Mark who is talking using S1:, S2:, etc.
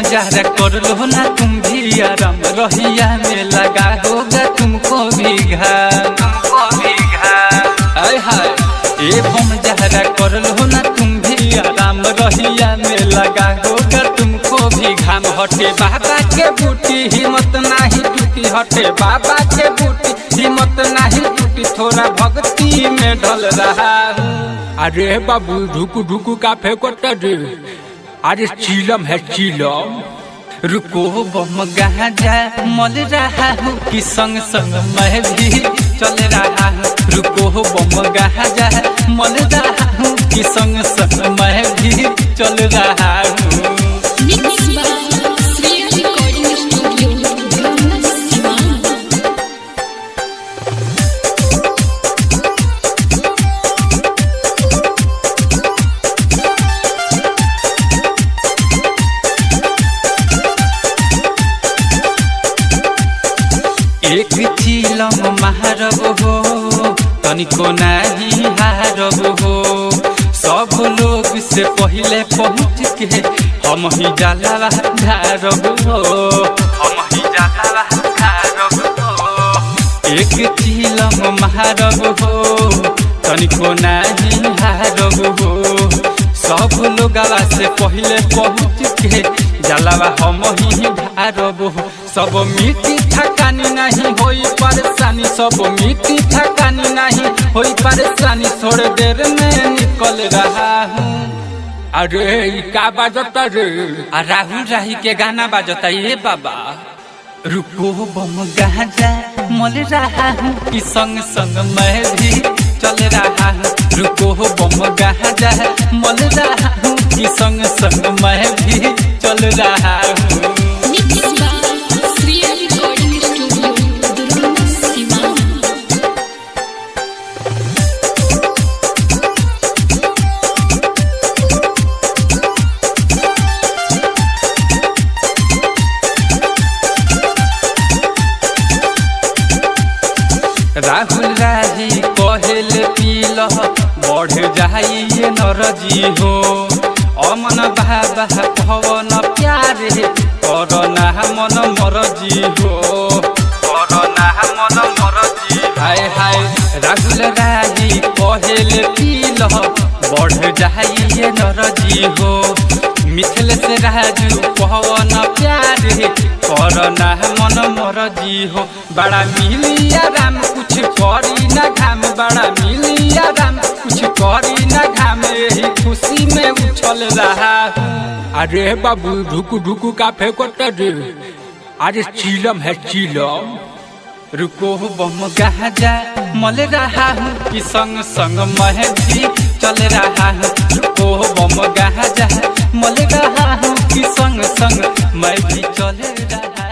S1: जरा कर लो ना तुम भी आराम, रहिया में लगा होगा तुमको भी घाम, हाय हाय। ए बम जरा कर लो ना तुम भी आराम, रहिया में लगा होगा तुमको भी घाम। हटे बाबा के बूटी हिम्मत नहीं टूटी, हटे बाबा के बूटी हिम्मत नहीं टूटी, थोड़ा भक्ति में ढल रहा हूँ।
S2: अरे बाबू ढुकू ढुकू का फेंकोता रे, अरे चीलम है चीलम।
S1: रुको बम गांजा मल रहा हूँ कि संग संग मैं भी चल रहा हूँ। रुको बम गांजा मल रहा हूँ कि संग संग मैं भी चल रहा हूँ। एक चीलम महारब हो तनिको नहीं हारब हो, सब लोग से पहले पहुँच के हम ही जलावा धारब हो, हम ही जलावा धारब हो। एक चीलम महारब हो तनिको नहीं हारब हो, सब लोग से पहले पहुँच के जलावा हम ही धारब हो। सब मिट्टी थकानी नहीं होई परेशानी, सब मिट्टी थकानी नहीं होई परेशानी, थोड़े देर में निकल रहा हूँ।
S2: अरे का बाजता रे,
S1: राहुल राही के गाना बाजता ये बाबा। रुको बम गांजा मल रहा हूँ कि संग संग मैं भी चल रहा हूँ। रुको बम गांजा मल रहा हूँ कि संग संग मैं भी चल रहा हूँ। राहुल राही कहल पील बढ़ जाइए नरजी हो, अमन बाबा भवन प्यारे करना मन मरजी हो, करना मन मरजी। हाय हाय राहुल राही कहल पील बढ़ जाइए नरजी हो, मिथिल से राजू पवन प्यारे करना मन मरजी हो। बड़ा मिलिया राम कुछ करी न घाम, बड़ा मिलिया राम कुछ करी न घाम, यही खुशी में उछल रहा हूँ।
S2: अरे बाबू ढुकू ढुकू का फेंकोता रे, अरे चीलम है चीलम।
S1: रुको बम गांजा मल रहा हूँ कि संग संग मैं भी चल रहा हूँ। रुको बम गांजा मल रहा हूँ कि संग संग मैं भी चल रहा हूँ।